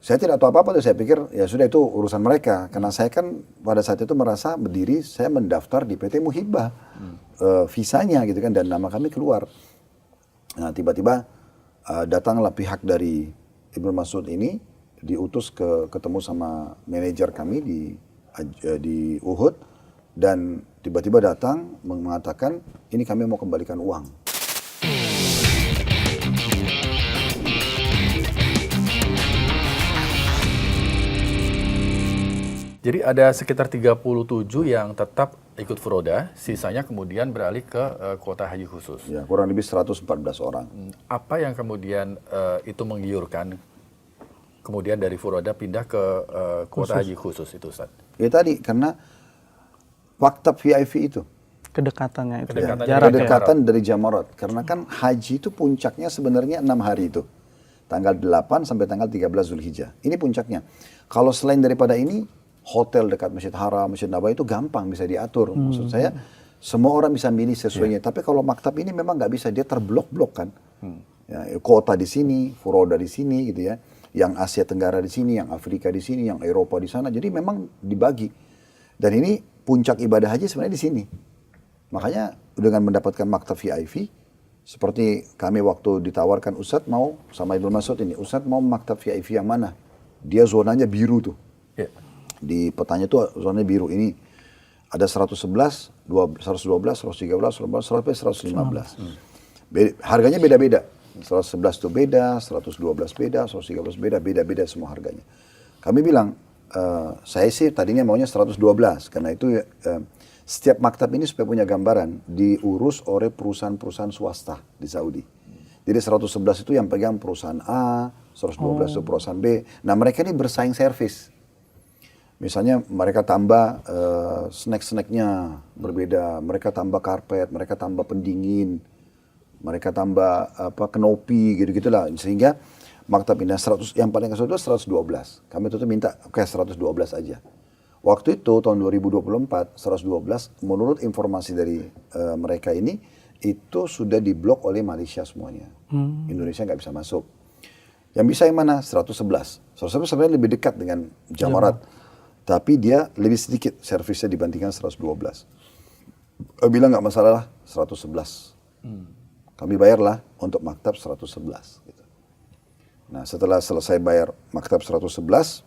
Saya tidak tahu apa-apa tuh, saya pikir ya sudah itu urusan mereka. Karena saya kan pada saat itu merasa berdiri, saya mendaftar di PT Muhibah. Visanya gitu kan, dan nama kami keluar. Nah tiba-tiba datanglah pihak dari Ibnu Mas'ud ini, diutus ketemu sama manajer kami di Uhud, dan tiba-tiba datang mengatakan, ini kami mau kembalikan uang. Jadi ada sekitar 37 yang tetap ikut Furoda, sisanya kemudian beralih ke kuota haji khusus. Ya, kurang lebih 114 orang. Apa yang kemudian itu menggiurkan kemudian dari Furoda pindah ke kuota haji khusus itu, Ustaz? Ya tadi, karena maktab VIP itu. Kedekatannya itu. Kedekatan dari Jamarat. Karena kan haji itu puncaknya sebenarnya 6 hari itu. Tanggal 8 sampai tanggal 13 Zulhijjah. Ini puncaknya. Kalau selain daripada ini, hotel dekat Masjid Haram, Masjid Nabawi itu gampang bisa diatur. Maksud saya, semua orang bisa milih sesuainya. Tapi kalau maktab ini memang nggak bisa, dia terblok-blok kan. Ya, kota di sini, Furoda di sini gitu ya. Yang Asia Tenggara di sini, yang Afrika di sini, yang Eropa di sana. Jadi memang dibagi. Dan ini puncak ibadah haji sebenarnya di sini. Makanya dengan mendapatkan maktab VIP, seperti kami waktu ditawarkan, Ustadz mau sama Ibnu Mas'ud ini, Ustadz mau maktab VIP yang mana? Dia zonanya biru tuh. Yeah. Di petanya tuh zonanya biru. Ini ada 111, 112, 113, 115, 115. Harganya beda-beda. 111 itu beda, 112 beda, 113 beda, beda-beda semua harganya. Kami bilang, saya sih tadinya maunya 112, karena itu setiap maktab ini supaya punya gambaran, diurus oleh perusahaan-perusahaan swasta di Saudi. Jadi 111 itu yang pegang perusahaan A, 112 itu perusahaan B. Nah mereka ini bersaing servis. Misalnya mereka tambah snack-snacknya berbeda, mereka tambah karpet, mereka tambah pendingin, mereka tambah kenopi gitu-gitulah, sehingga maktab pindah 100, yang paling kesulitan 112. Kami tuh minta oke 112 aja. Waktu itu tahun 2024 112 menurut informasi dari mereka ini itu sudah diblok oleh Malaysia semuanya. Indonesia nggak bisa masuk. Yang bisa yang mana? 111. 111 sebenarnya lebih dekat dengan Jamarat. Tapi dia lebih sedikit servisnya dibandingkan 112. Bilang nggak masalah 111. Kami bayarlah untuk maktab 111. Gitu. Nah setelah selesai bayar maktab 111,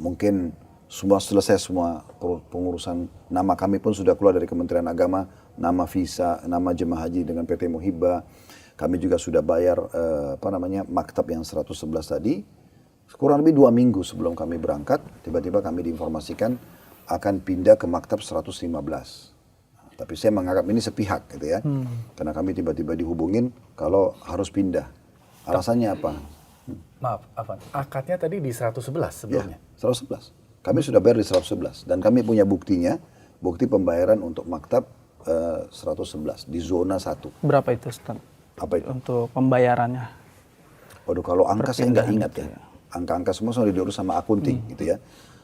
mungkin semua selesai semua pengurusan, nama kami pun sudah keluar dari Kementerian Agama, nama visa, nama jemaah haji dengan PT Muhibah. Kami juga sudah bayar maktab yang 111 tadi. Kurang lebih 2 minggu sebelum kami berangkat, tiba-tiba kami diinformasikan akan pindah ke maktab 115. Tapi saya menganggap ini sepihak gitu ya. Karena kami tiba-tiba dihubungin kalau harus pindah. Alasannya apa? Maaf, Afan. Akadnya tadi di 111 sebelumnya? Ya, 111. Kami sudah bayar di 111. Dan kami punya buktinya, bukti pembayaran untuk maktab 111 di zona 1. Berapa itu, Ustaz? Apa itu? Untuk pembayarannya. Waduh, kalau angka saya nggak ingat ya. Angka-angka semua sudah diurus sama akunting gitu ya.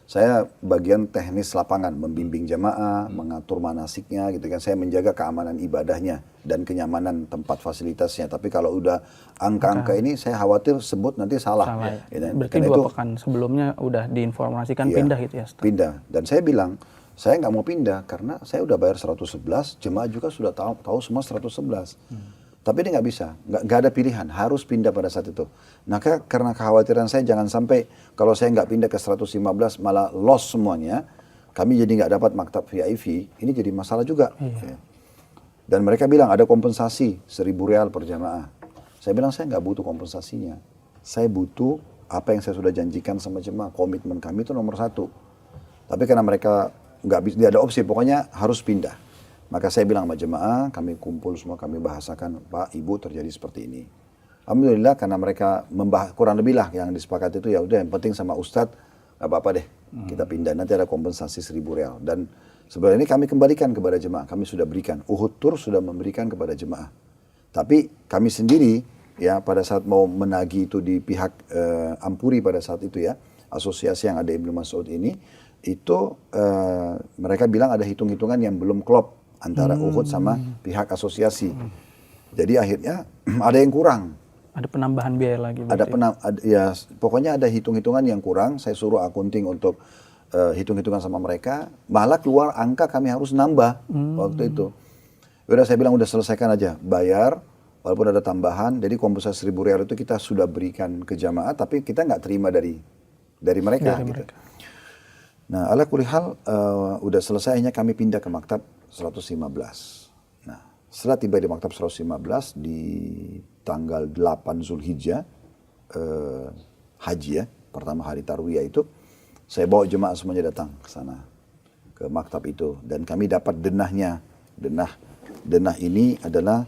Saya bagian teknis lapangan, membimbing jamaah, mengatur manasiknya gitu kan. Saya menjaga keamanan ibadahnya dan kenyamanan tempat fasilitasnya. Tapi kalau udah angka-angka ini saya khawatir sebut nanti salah. Ya. Berarti 2 pekan sebelumnya udah diinformasikan pindah gitu ya, Ustaz? Pindah. Dan saya bilang, saya nggak mau pindah karena saya udah bayar 111, jemaah juga sudah tahu semua 111. Tapi ini nggak bisa, nggak ada pilihan, harus pindah pada saat itu. Nah karena kekhawatiran saya jangan sampai kalau saya nggak pindah ke 115 malah loss semuanya, kami jadi nggak dapat maktab VIP, ini jadi masalah juga. Ya. Dan mereka bilang ada kompensasi 1.000 rial per jamaah. Saya bilang saya nggak butuh kompensasinya, saya butuh apa yang saya sudah janjikan sama jemaah, komitmen kami itu nomor 1. Tapi karena mereka nggak bisa, tidak ada opsi, pokoknya harus pindah. Maka saya bilang sama jemaah, kami kumpul semua, kami bahasakan, Pak, Ibu terjadi seperti ini. Alhamdulillah karena mereka kurang lebih lah yang disepakati itu, ya udah yang penting sama Ustadz, gak apa-apa deh, kita pindah, nanti ada kompensasi 1.000 rial. Dan sebenarnya ini kami kembalikan kepada jemaah, kami sudah berikan, Uhud Tour sudah memberikan kepada jemaah. Tapi kami sendiri, ya pada saat mau menagih itu di pihak Ampuri pada saat itu ya, asosiasi yang ada Ibnu Mas'ud ini, itu mereka bilang ada hitung-hitungan yang belum klop antara Uhud sama pihak asosiasi. Jadi akhirnya ada yang kurang. Ada penambahan biaya lagi. Ada berarti. ya pokoknya ada hitung-hitungan yang kurang. Saya suruh akunting untuk hitung-hitungan sama mereka. Malah keluar angka kami harus nambah waktu itu. Udah saya bilang udah selesaikan aja, bayar. Walaupun ada tambahan, jadi kompensasi 1.000 rial itu kita sudah berikan ke jamaah, tapi kita nggak terima dari mereka. Gitu. Nah, ala kulli hal udah selesai, akhirnya kami pindah ke maktab 115. Nah, setelah tiba di maktab 115 di tanggal 8 Zulhijjah, haji ya, pertama hari Tarwiyah itu, saya bawa jemaah semuanya datang ke sana, ke maktab itu. Dan kami dapat denahnya. Denah ini adalah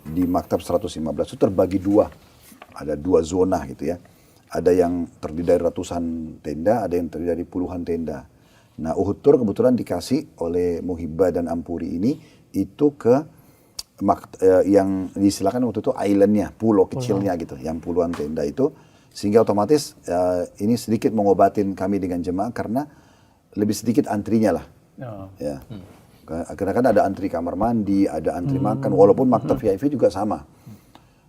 di maktab 115 itu terbagi dua. Ada dua zona gitu ya. Ada yang terdiri dari ratusan tenda, ada yang terdiri dari puluhan tenda. Nah, Uhud Tour kebetulan dikasih oleh Muhibbah dan Ampuri ini itu ke yang disilakan waktu itu islandnya, pulau kecilnya gitu, yang puluhan tenda itu. Sehingga otomatis ini sedikit mengobatin kami dengan jemaah karena lebih sedikit antrinya lah. Ya. Karena kan ada antri kamar mandi, ada antri makan, walaupun maktab VIP juga sama.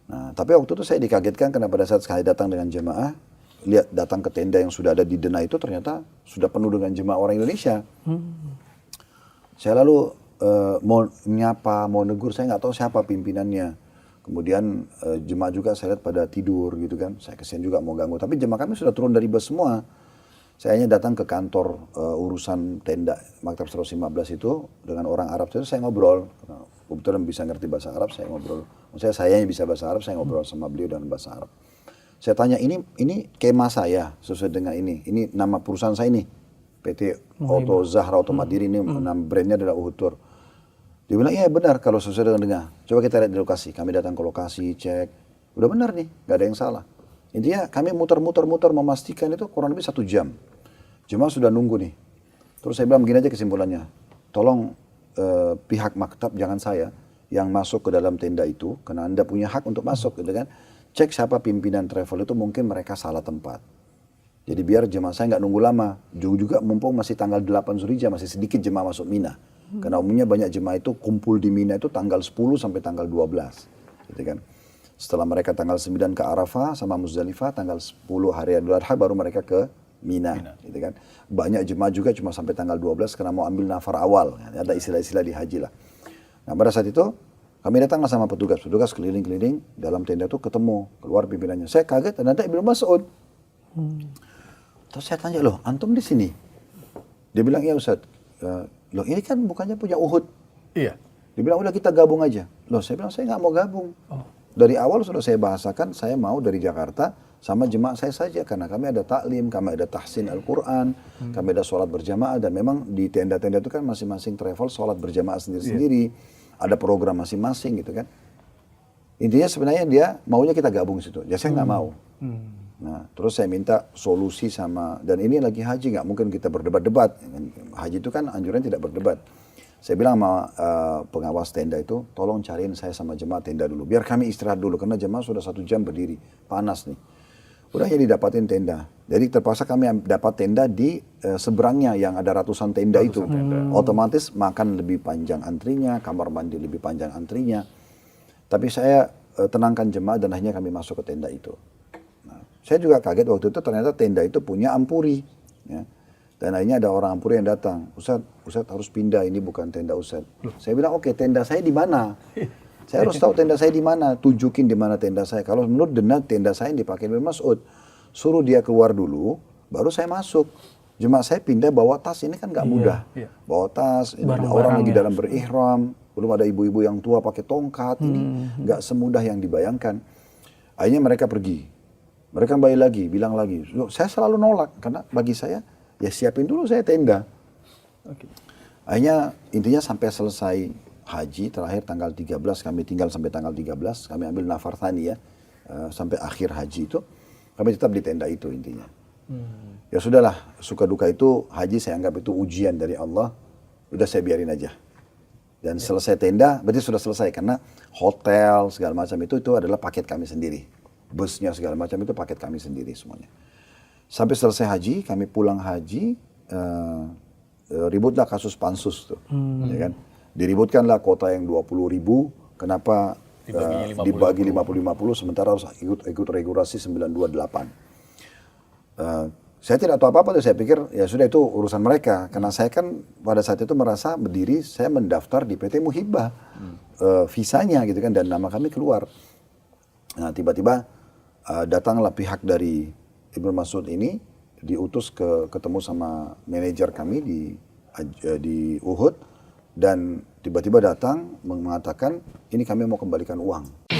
Nah, tapi waktu itu saya dikagetkan karena pada saat saya datang dengan jemaah, lihat datang ke tenda yang sudah ada di Denah itu ternyata sudah penuh dengan jemaah orang Indonesia. Saya lalu mau nyapa, mau negur, saya nggak tahu siapa pimpinannya. Kemudian jemaah juga saya lihat pada tidur gitu kan, saya kesian juga mau ganggu. Tapi jemaah kami sudah turun dari bus semua. Saya hanya datang ke kantor urusan tenda Maktab 115 itu dengan orang Arab itu saya ngobrol. Kebetulan bisa ngerti bahasa Arab, saya ngobrol. Maksudnya saya yang bisa bahasa Arab, saya ngobrol sama beliau dengan bahasa Arab. Saya tanya, ini kemah saya sesuai dengan ini nama perusahaan saya ini. PT Auto Zahra Auto Madiri ini, nama brandnya adalah Uhud Tour. Dia bilang, iya benar kalau sesuai dengan. Coba kita lihat di lokasi. Kami datang ke lokasi, cek. Udah benar nih, gak ada yang salah. Intinya kami muter-muter memastikan itu kurang lebih 1 jam. Jemaah sudah nunggu nih. Terus saya bilang begini aja kesimpulannya. Tolong pihak maktab, jangan saya, yang masuk ke dalam tenda itu. Karena Anda punya hak untuk masuk gitu kan. Cek siapa pimpinan travel itu, mungkin mereka salah tempat. Jadi biar jemaah saya nggak nunggu lama. Juga mumpung masih tanggal 8 Zulhijjah, masih sedikit jemaah masuk Mina. Karena umumnya banyak jemaah itu kumpul di Mina itu tanggal 10 sampai tanggal 12. Gitu kan. Setelah mereka tanggal 9 ke Arafah sama Muzdalifah, tanggal 10 hari Idul Adha baru mereka ke Mina. Gitu kan. Banyak jemaah juga cuma sampai tanggal 12 karena mau ambil nafar awal. Ada istilah-istilah di haji lah. Nah pada saat itu kami datang sama petugas keliling-keliling dalam tenda itu ketemu keluar pimpinannya. Saya kaget ternyata Ibnu Mas'ud. Terus saya tanya, loh antum di sini? Dia bilang, iya Ustaz. Loh ini kan bukannya punya Uhud. Iya. Dia bilang, udah kita gabung aja. Loh saya bilang, saya nggak mau gabung. Dari awal sudah saya bahasakan, saya mau dari Jakarta sama jemaah saya saja. Karena kami ada taklim, kami ada tahsin Al-Quran, kami ada sholat berjamaah. Dan memang di tenda-tenda itu kan masing-masing travel sholat berjamaah sendiri-sendiri. Ada program masing-masing gitu kan. Intinya sebenarnya dia maunya kita gabung situ. Ya saya nggak mau. Nah, terus saya minta solusi sama, dan ini lagi haji, nggak mungkin kita berdebat-debat. Haji itu kan anjuran tidak berdebat. Saya bilang sama pengawas tenda itu, tolong cariin saya sama jemaah tenda dulu, biar kami istirahat dulu, karena jemaah sudah 1 jam berdiri, panas nih. Udah jadi dapatin tenda. Jadi terpaksa kami dapat tenda di seberangnya yang ada ratusan tenda itu. Otomatis makan lebih panjang antrinya, kamar mandi lebih panjang antrinya. Tapi saya tenangkan jemaah dan akhirnya kami masuk ke tenda itu. Saya juga kaget waktu itu ternyata tenda itu punya Ampuri. Ya. Dan akhirnya ada orang Ampuri yang datang. Ustaz harus pindah, ini bukan tenda Ustaz. Saya bilang, oke, tenda saya di mana? Saya harus tahu tenda saya di mana. Tunjukin di mana tenda saya. Kalau menurut Denah, tenda saya yang dipakai Ibnu Mas'ud. Suruh dia keluar dulu, baru saya masuk. Jemaah saya pindah bawa tas, ini kan nggak mudah. Bawa tas, orang lagi dalam berihram. Belum ada ibu-ibu yang tua pakai tongkat. Ini nggak semudah yang dibayangkan. Akhirnya mereka pergi. Mereka kembali lagi, bilang lagi. Saya selalu nolak, karena bagi saya, ya siapin dulu saya tenda. Akhirnya intinya sampai selesai haji, terakhir tanggal 13, kami tinggal sampai tanggal 13, kami ambil nafar thani ya, sampai akhir haji itu, kami tetap di tenda itu intinya. Ya sudahlah, suka duka itu, haji saya anggap itu ujian dari Allah, udah saya biarin aja. Dan selesai tenda, berarti sudah selesai, karena hotel segala macam itu adalah paket kami sendiri. Busnya segala macam itu paket kami sendiri semuanya. Sampai selesai haji, kami pulang haji, ributlah kasus pansus tuh, ya kan? Diributkanlah kota yang 20.000, kenapa Dibagi 50-50. dibagi 50-50 sementara harus ikut regulasi 928. Saya tidak tahu apa-apa tuh, saya pikir ya sudah itu urusan mereka. Karena saya kan pada saat itu merasa berdiri, saya mendaftar di PT Muhibah. Visanya gitu kan, dan nama kami keluar. Nah tiba-tiba datanglah pihak dari Ibnu Mas'ud ini, diutus ketemu sama manajer kami di Uhud. Dan tiba-tiba datang mengatakan, ini kami mau kembalikan uang.